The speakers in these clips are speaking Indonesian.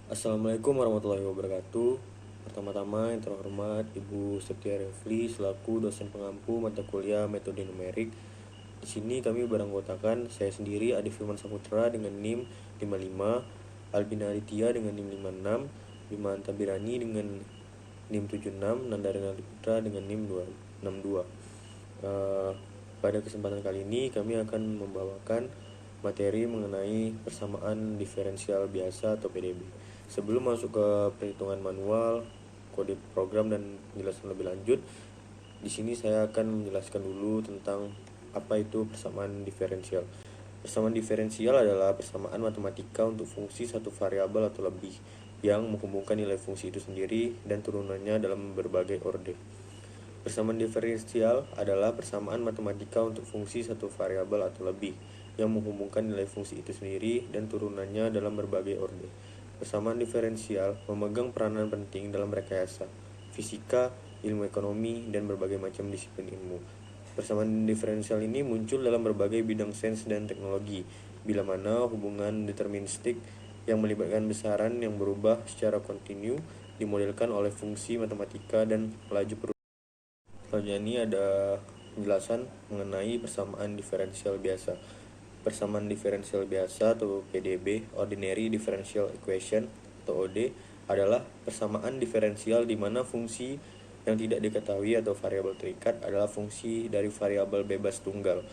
Assalamualaikum warahmatullahi wabarakatuh. Pertama-tama yang terhormat Ibu Septia Refli selaku dosen pengampu mata kuliah metode numerik. Di sini kami beranggotakan saya sendiri Adi Firman Saputra dengan NIM 55, Albina Aditya dengan NIM 56, Bima Antabirani dengan NIM 76, Nandarina Putra dengan NIM 262. Pada kesempatan kali ini kami akan membawakan materi mengenai persamaan diferensial biasa atau PDB. Sebelum masuk ke perhitungan manual, kode program dan penjelasan lebih lanjut, di sini saya akan menjelaskan dulu tentang apa itu persamaan diferensial. Persamaan diferensial adalah persamaan matematika untuk fungsi satu variabel atau lebih yang menghubungkan nilai fungsi itu sendiri dan turunannya dalam berbagai orde. Persamaan diferensial adalah persamaan matematika untuk fungsi satu variabel atau lebih yang menghubungkan nilai fungsi itu sendiri dan turunannya dalam berbagai orde. Persamaan diferensial memegang peranan penting dalam rekayasa, fisika, ilmu ekonomi, dan berbagai macam disiplin ilmu. Persamaan diferensial ini muncul dalam berbagai bidang sains dan teknologi, bila mana hubungan deterministik yang melibatkan besaran yang berubah secara kontinu dimodelkan oleh fungsi matematika dan laju perubahan. Selanjutnya ini ada penjelasan mengenai persamaan diferensial biasa. Persamaan diferensial biasa atau PDB, Ordinary Differential Equation atau OD, adalah persamaan diferensial di mana fungsi yang tidak diketahui atau variabel terikat adalah fungsi dari variabel bebas tunggal.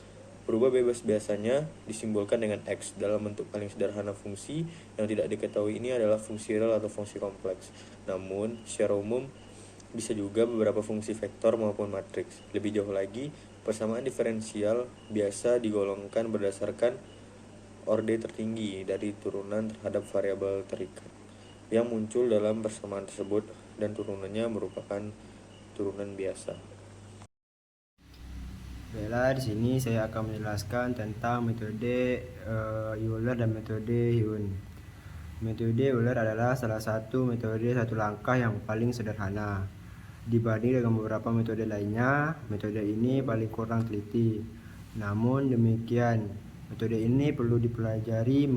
Berubah bebas biasanya disimbolkan dengan X. Dalam bentuk paling sederhana fungsi yang tidak diketahui ini adalah fungsi real atau fungsi kompleks. Namun, secara umum bisa juga beberapa fungsi vektor maupun matriks. Lebih jauh lagi, persamaan diferensial biasa digolongkan berdasarkan orde tertinggi dari turunan terhadap variabel terikat yang muncul dalam persamaan tersebut dan turunannya merupakan turunan biasa. Baiklah, di sini saya akan menjelaskan tentang metode Euler dan metode Heun. Metode Euler adalah salah satu metode satu langkah yang paling sederhana. Dibanding dengan beberapa metode lainnya, metode ini paling kurang teliti. Namun demikian, metode ini perlu dipelajari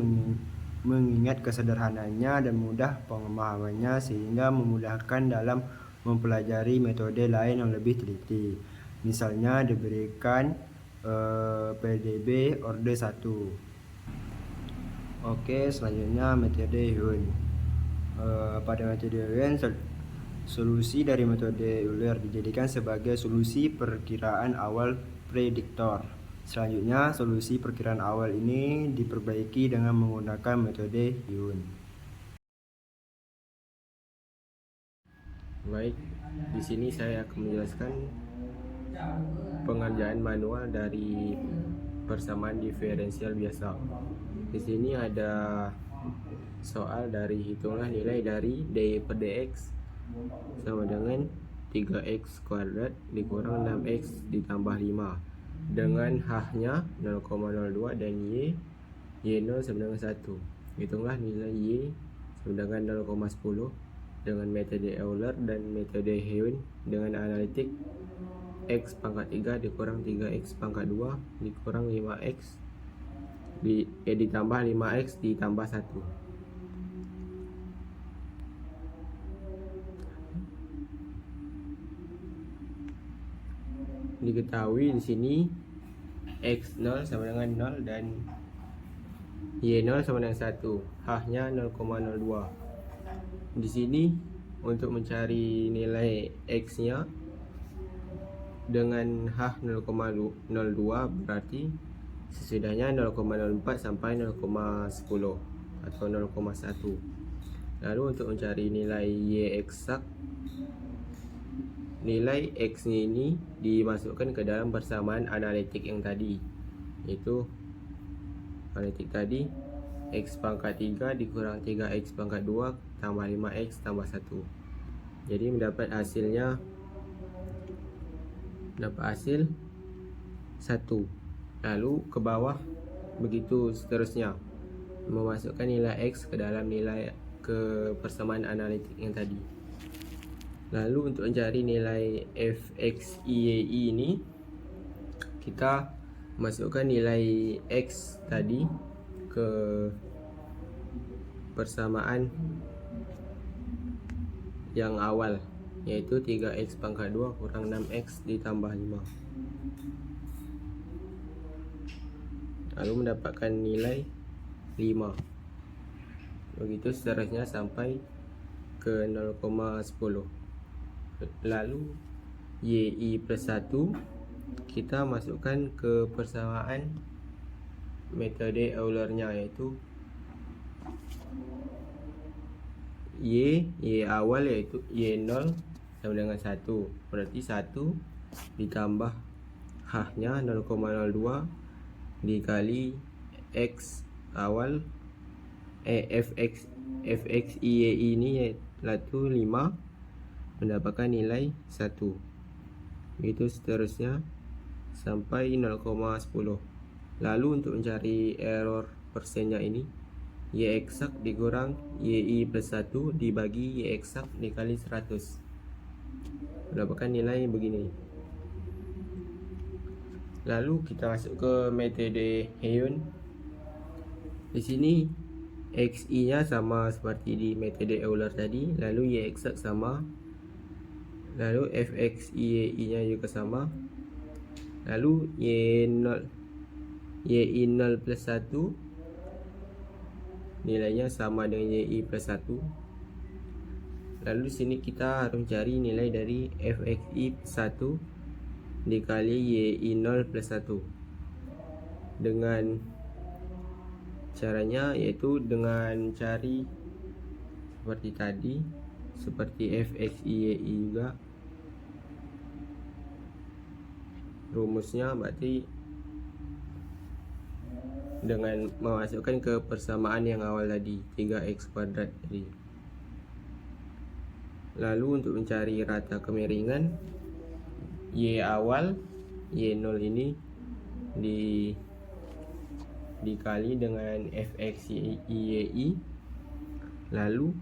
mengingat kesederhanaannya dan mudah pemahamannya sehingga memudahkan dalam mempelajari metode lain yang lebih teliti. Misalnya diberikan PDB orde 1. Oke, selanjutnya metode Heun. Pada metode Heun, solusi dari metode Euler dijadikan sebagai solusi perkiraan awal prediktor. Selanjutnya, solusi perkiraan awal ini diperbaiki dengan menggunakan metode Heun. Baik, di sini saya akan menjelaskan pengerjaan manual dari persamaan diferensial biasa. Di sini ada soal dari hitunglah nilai dari d per dx sama dengan 3x kuadrat dikurang 6x ditambah 5 dengan h-nya 0,02 dan y0 sama dengan 1. Hitunglah nilai y sama dengan 0,10 dengan metode Euler dan metode Heun dengan analitik x pangkat 3 dikurang 3x pangkat 2 dikurang 5x ditambah 5x ditambah 1. Diketahui di sini x0 sama dengan 0 dan y0 sama dengan 1, h-nya 0,02. Di sini untuk mencari nilai x-nya dengan h 0,02 berarti sesudahnya 0,04 sampai 0,10 atau 0,1. Lalu untuk mencari nilai y eksak, nilai x ini dimasukkan ke dalam persamaan analitik yang tadi, yaitu analitik tadi x pangkat 3 dikurang 3x pangkat 2 tambah 5x tambah 1. Jadi mendapat hasil 1. Lalu ke bawah begitu seterusnya, memasukkan nilai x ke dalam nilai ke persamaan analitik yang tadi. Lalu untuk mencari nilai fxiyy ini, kita masukkan nilai x tadi ke persamaan yang awal, yaitu 3x pangkat 2 kurang 6x ditambah 5. Lalu mendapatkan nilai 5. Begitu seterusnya sampai ke 0,10. Lalu y plus 1 kita masukkan ke persamaan metode Euler-nya, yaitu y awal yaitu y0 sama dengan 1. Berarti 1 ditambah h-nya 0,02 dikali x awal fx y ini yaitu 5, mendapatkan nilai 1. Begitu seterusnya sampai 0,10. Lalu untuk mencari error persennya ini, y eksak dikurang y plus 1 dibagi y eksak dikali 100, mendapatkan nilai begini. Lalu kita masuk ke metode Heun. Di sini xi-nya sama seperti di metode Euler tadi, lalu y eksak sama, lalu fx y-nya juga sama, lalu y0 plus 1 nilainya sama dengan y plus 1. Lalu di sini kita harus cari nilai dari fxi plus 1 dikali y0 plus 1 dengan caranya, yaitu dengan cari seperti tadi, seperti fxi y juga. Rumusnya berarti dengan memasukkan ke persamaan yang awal tadi, 3x kuadrat tadi. Lalu untuk mencari rata kemiringan, y awal y0 ini dikali dengan fx y, lalu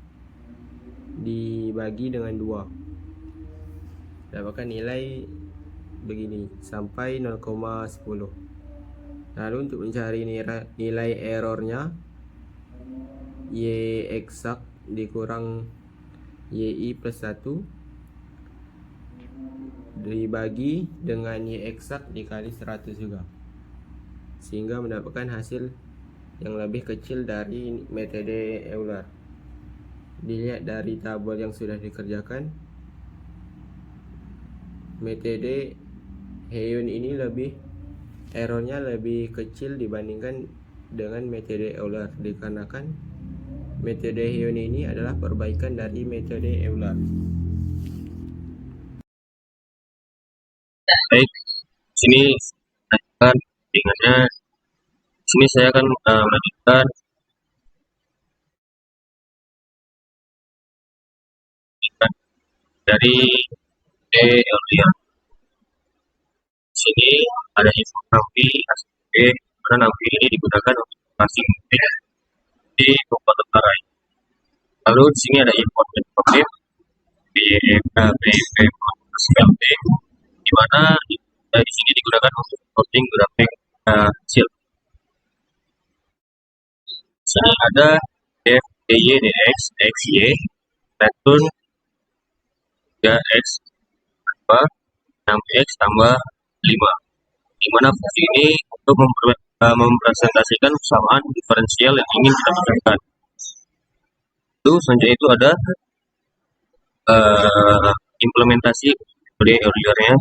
dibagi dengan 2, dapatkan nilai begini sampai 0,10. Lalu untuk mencari nilai errornya, y eksak dikurang y plus 1 dibagi dengan y eksak dikali 100 juga, sehingga mendapatkan hasil yang lebih kecil dari metode Euler. Dilihat dari tabel yang sudah dikerjakan, metode Heun ini errornya lebih kecil dibandingkan dengan metode Euler, dikarenakan metode Heun ini adalah perbaikan dari metode Euler. Baik, sini lanjutkan bimbingannya. Sini saya akan melanjutkan dari Euler. Sini ada info nampil ASP, karena nampil ini digunakan untuk passing di komputer lain. Lalu di sini ada import dan problem BMP, di mana di sini digunakan untuk importing grafik hasil. Di sini ada f dy dx xy return 3x tambah 6x tambah 5, di mana fungsi ini untuk mempresentasikan persamaan diferensial yang ingin kita bicarakan. Itu selanjutnya itu ada implementasi metode Euler-nya.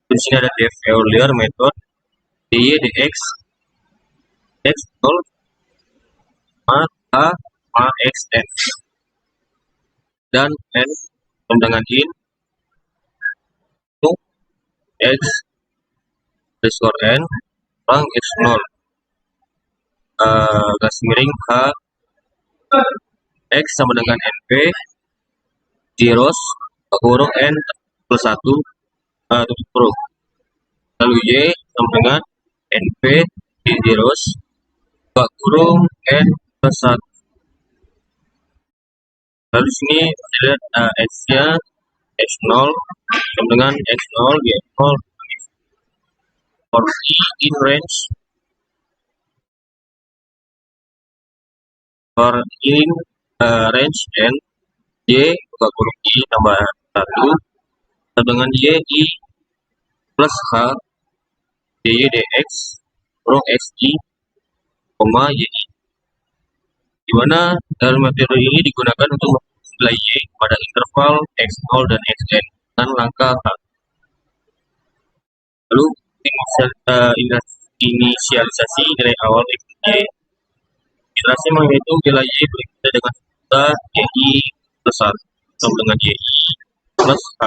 Di sini ada def Euler method dy dx x0 a xn dan n dengan in x underscore n kurang x0 garis miring h x sama dengan np zeros kurung n plus 1 tutup kurung, lalu y sama dengan np di zeros kurung n plus 1. Lalu sini lihat x-nya x0 sama dengan x0 y0 for in range n Y buka kurung I tambah 1 sama dengan YI plus H DY dx kurung XI, YI. Di mana dalam metode ini digunakan untuk menilai Y pada interval X0 dan Xn dengan langkah H. Lalu inisialisasi nilai awal X Y. Iterasi menghitung nilai Y berikutnya dengan formula YI plus 1 sama dengan YI plus H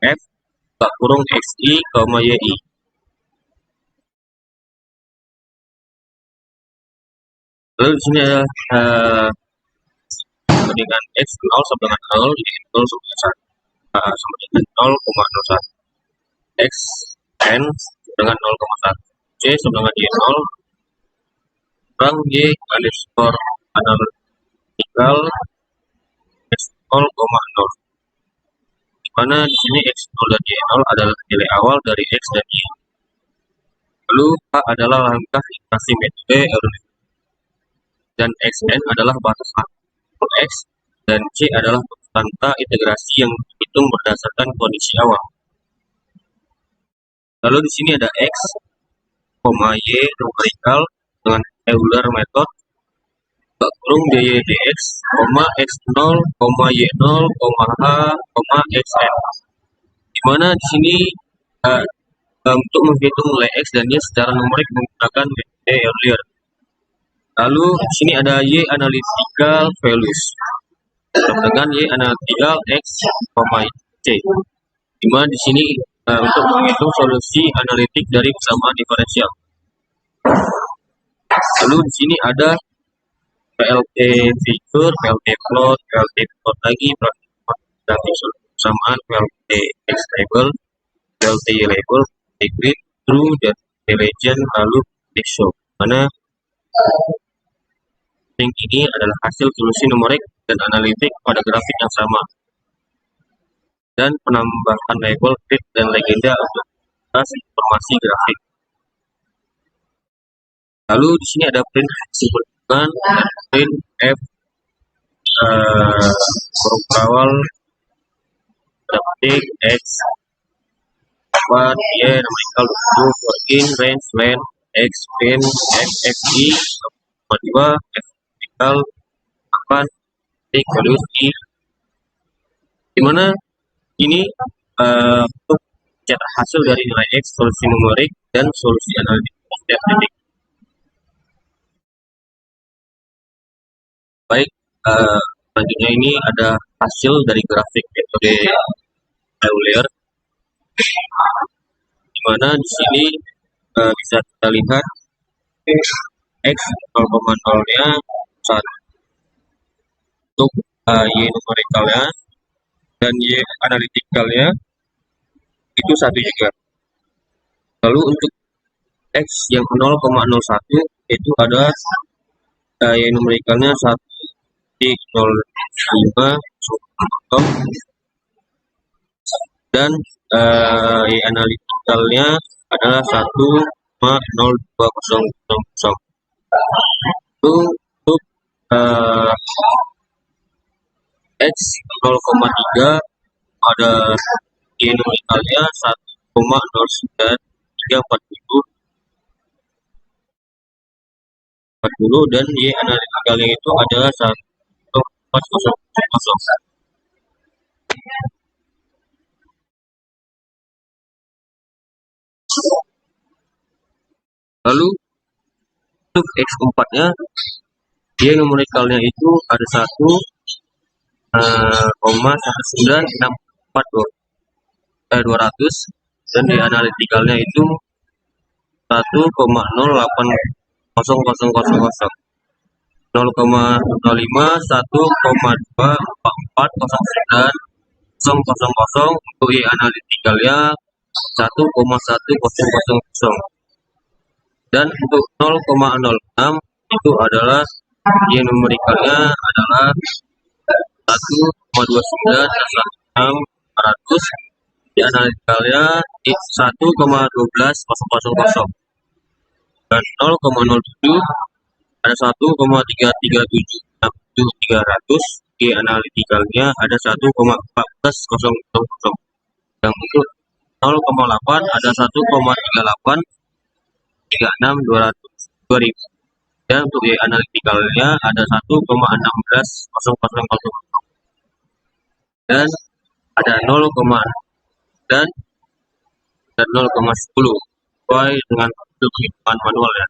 F buka kurung XI, YI. Lalu di sini ada dengan X0 sama dengan 0, jadi 0 sama dengan 1 sama dengan 0,01. Xn dengan 0,1. C sama dengan Y0 kurang Y underscore analytical X0,0. Di mana di sini X0 dan Y0 adalah nilai awal dari X dan Y. Lalu H adalah langkah iterasi metode Euler. Dan Xn adalah batas X dan C adalah konstanta integrasi yang dihitung berdasarkan kondisi awal. Lalu di sini ada X, Y numerical dengan Euler method kurung dy dx, x0, y0, h, xn. Dimana di sini untuk menghitung nilai x dan y secara numerik menggunakan metode Euler. Lalu di sini ada y analytical values dengan y analytical x, c. Dimana di sini untuk menghitung solusi analitik dari persamaan diferensial. Lalu di sini ada PLT figure, PLT plot lagi, persamaan, PLT X label, PLT Y label, grid, true, dan legend, lalu show. Mana yang ini adalah hasil solusi numerik dan analitik pada grafik yang sama. Dan penambahan label, grid, dan legenda untuk informasi grafik. Lalu di sini ada print simpulan dan print F awal detik X 4 Y numerical 20 in range length X print X XI 2 F numerical 8 detik values I, dimana ini untuk cetak hasil dari nilai X, solusi numerik dan solusi analitik setiap titik. Baik, selanjutnya ini ada hasil dari grafik metode Euler, di mana di sini bisa kita lihat X 0,0-nya 1 untuk Y numerikalnya dan Y analitikalnya itu 1 juga. Lalu untuk X yang 0,01 itu ada Y numerikalnya 1,05 dan Y analitikalnya adalah 1,0200. Untuk X 0,3 ada Y numerikalnya 1,093440 dan Y analitikalnya itu adalah 1,400. Lalu untuk X4 nya Y numerikalnya itu ada 1,19642 dan Y analitikalnya itu 1,080000, 0,05 1,24409 untuk Y analitikalnya 1,1000 dan untuk 0,06 itu adalah Y numerikalnya adalah 1,291600, Y analitikalnya 1,12000 dan 0,07 ada 1,3376300 analitikalnya ada 1,14000. Yang untuk 0,8 ada 1,38362000. Dan untuk Y analitikalnya ada 1,160000. Dan ada 0, dan 0,10 sesuai dengan hitungan manual ya.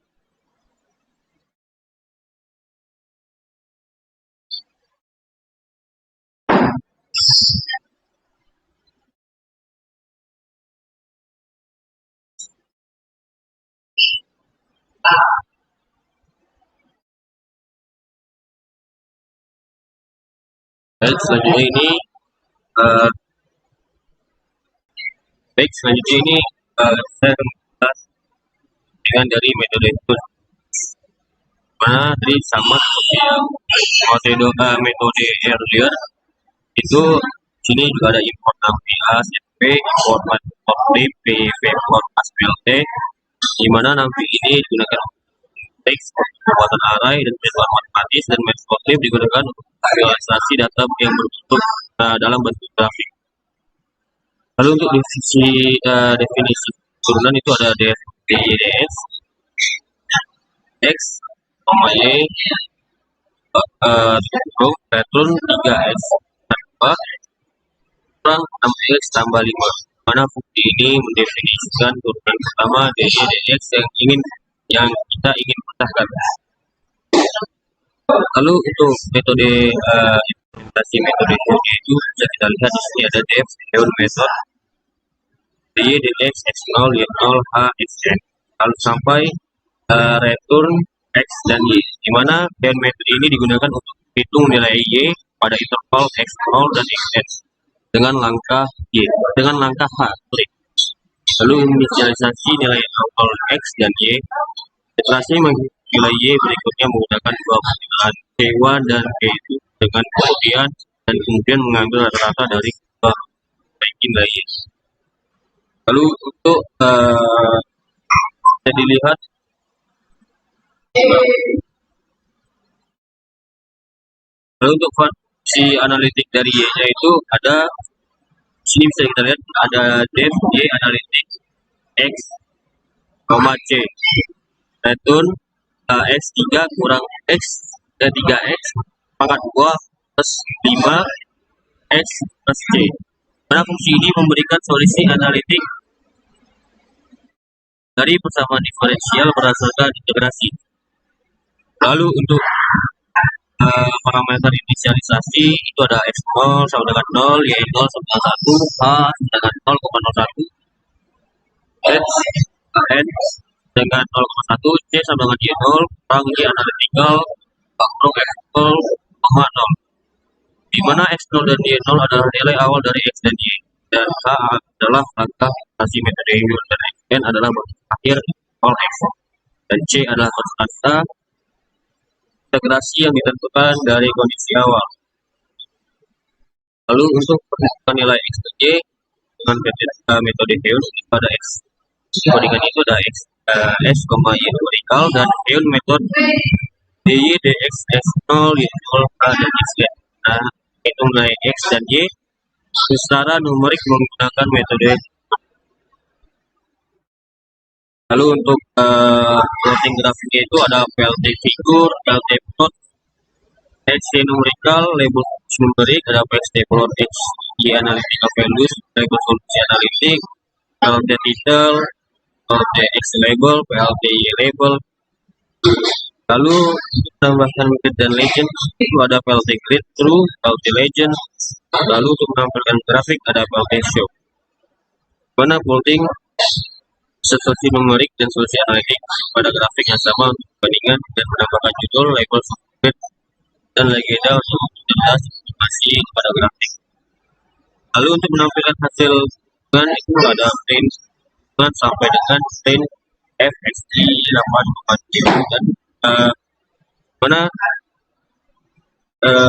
Baik, selanjutnya ini eh, saya akan membahas dengan dari metode itu. Mana tadi sama seperti yang metode earlier itu, sini juga ada import NAMPA, CP, import DP, import ASPLT, di mana NAMPA ini digunakan teks pembuatan array dan perhitungan matematis, dan matplotlib digunakan untuk visualisasi data yang berbentuk dalam bentuk grafik. Lalu untuk definisi turunan itu ada DYDX, X, Y, return 3X tambah kurang 6X tambah 5. Mana fungsi ini mendefinisikan turunan pertama DYDX yang kita ingin pecahkan. Lalu untuk metode implementasi metode itu bisa kita lihat di sini ada def, heun method, DYDX, X0, Y0, H, Xn, lalu sampai return X dan Y, di mana heun method ini digunakan untuk hitung nilai Y pada interval X0 dan Xn dengan langkah H. Lalu inisialisasi nilai awal X dan Y. Iterasi nilai Y berikutnya menggunakan dua pertimbangan K1 dan K2 dengan kemudian mengambil rata-rata dari kedua nilai Y. Lalu untuk bisa dilihat untuk fungsi analitik dari Y-nya itu ada, sini bisa kita lihat ada def Y analitik X, C, return X3 kurang X 3X pangkat 2 plus 5 X plus C. Mana fungsi ini memberikan solusi analitik dari persamaan diferensial berdasarkan integrasi. Lalu untuk parameter inisialisasi itu ada X0 sama dengan 0, Y0 sama dengan 1, H sama dengan 0,01, H N dengan 0,1, C sama dengan Y0, kurang Y analytical, kurang X0, 0, di mana X0 dan Y0 adalah nilai awal dari X dan Y, dan H adalah langkah integrasi metode Heun, dan Xn adalah batas akhir all X, dan C adalah konstanta integrasi yang ditentukan dari kondisi awal. Lalu untuk perhitungan nilai X dan Y dengan metode Heun itu ada X kodikan itu ada X, S, Y numerical, dan Heun metode DY, DX, S0, Y0, H, dan Xn. Nah, hitung nilai X dan Y secara numerik menggunakan metode. Lalu untuk plotting grafiknya itu ada PLT figure, PLT plot, XY numerical, label numerik, ada PXT plot, XY analytical values, label solusi analitik, PLT title, PLT X label, PLT Y label. Lalu menambahkan grid dan legend itu ada PLT grid, true, PLT legend. Lalu untuk menampilkan grafik ada PLT show. Mana plotting solusi numerik dan solusi analitik pada grafik yang sama untuk perbandingan, dan menambahkan judul, label, grid, dan legenda untuk jelas informasi pada grafik. Lalu untuk menampilkan hasil hitungan itu ada print sampai dengan print FXT 8,0, dan mana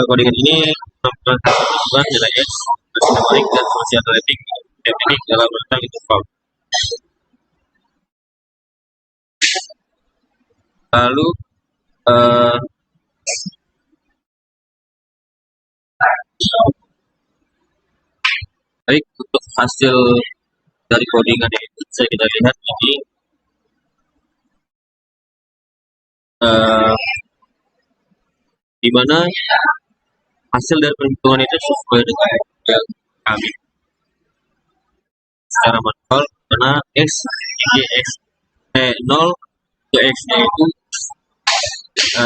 kodikan ini menampilkan hasil nilai X, solusi numerik, dan solusi analitik definik dalam rentang interval. Lalu Baik, untuk hasil dari codingannya itu bisa kita lihat ini eh, di mana hasil dari perhitungan itu sesuai dengan yang kami secara manual, karena x ini x 0 ke x nya itu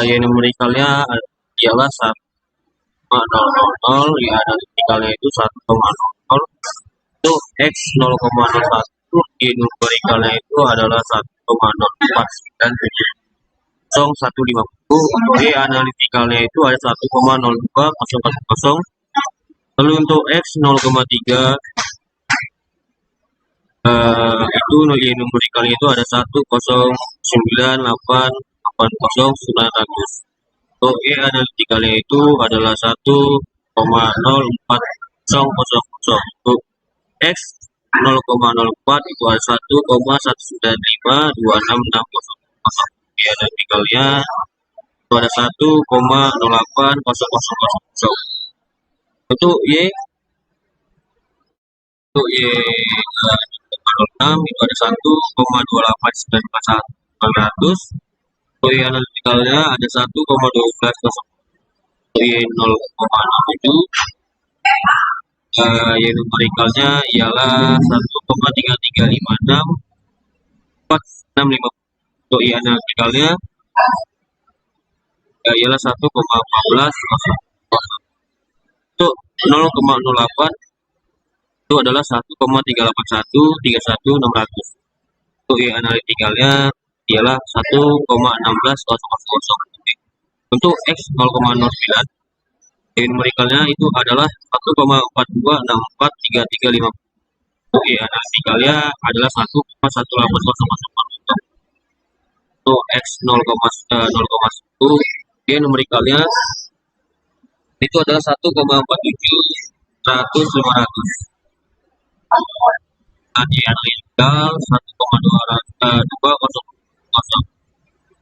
yang numerikalnya ialah 1,000, ya analitikalnya itu 1,00, itu x 0,01, y numerikalnya itu adalah 1,04970, y analitikalnya itu ada 1,0200. Lalu untuk x 0,3 itu y numerikalnya itu ada 1,09880900. Untuk y analitikalnya itu adalah 1,0400. Untuk x 0,04 itu ada 1,1952660. Y analitikalnya itu ada 1,080000. Untuk y 0,06 itu ada 1,28941. Untuk y analitikalnya ada 1,1200. Untuk y 0,07 y numerikalnya ialah 1,33564650. Untuk y analitikalnya ialah 1,1400. Untuk 0,08 itu adalah 1,38131.600. Untuk y analitikalnya ialah 1,16000. Untuk x 0,09 y numerikalnya itu adalah 1,42643350. Untuk y analitikalnya adalah 1,18000. Untuk x 0,1 y numerikalnya itu adalah 1,4700. Y analitikal 1,200.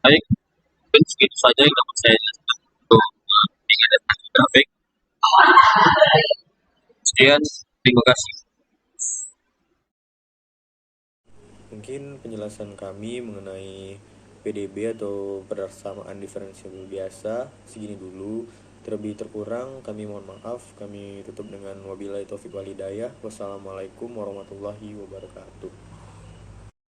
Baik, mungkin segitu saja yang dapat saya jelaskan untuk tiga data grafik. Sekian, terima kasih. Mungkin penjelasan kami mengenai PDB atau persamaan diferensial biasa segini dulu. Terlebih terkurang kami mohon maaf. Kami tutup dengan wabillahi taufiq walhidayah. Wassalamualaikum warahmatullahi wabarakatuh.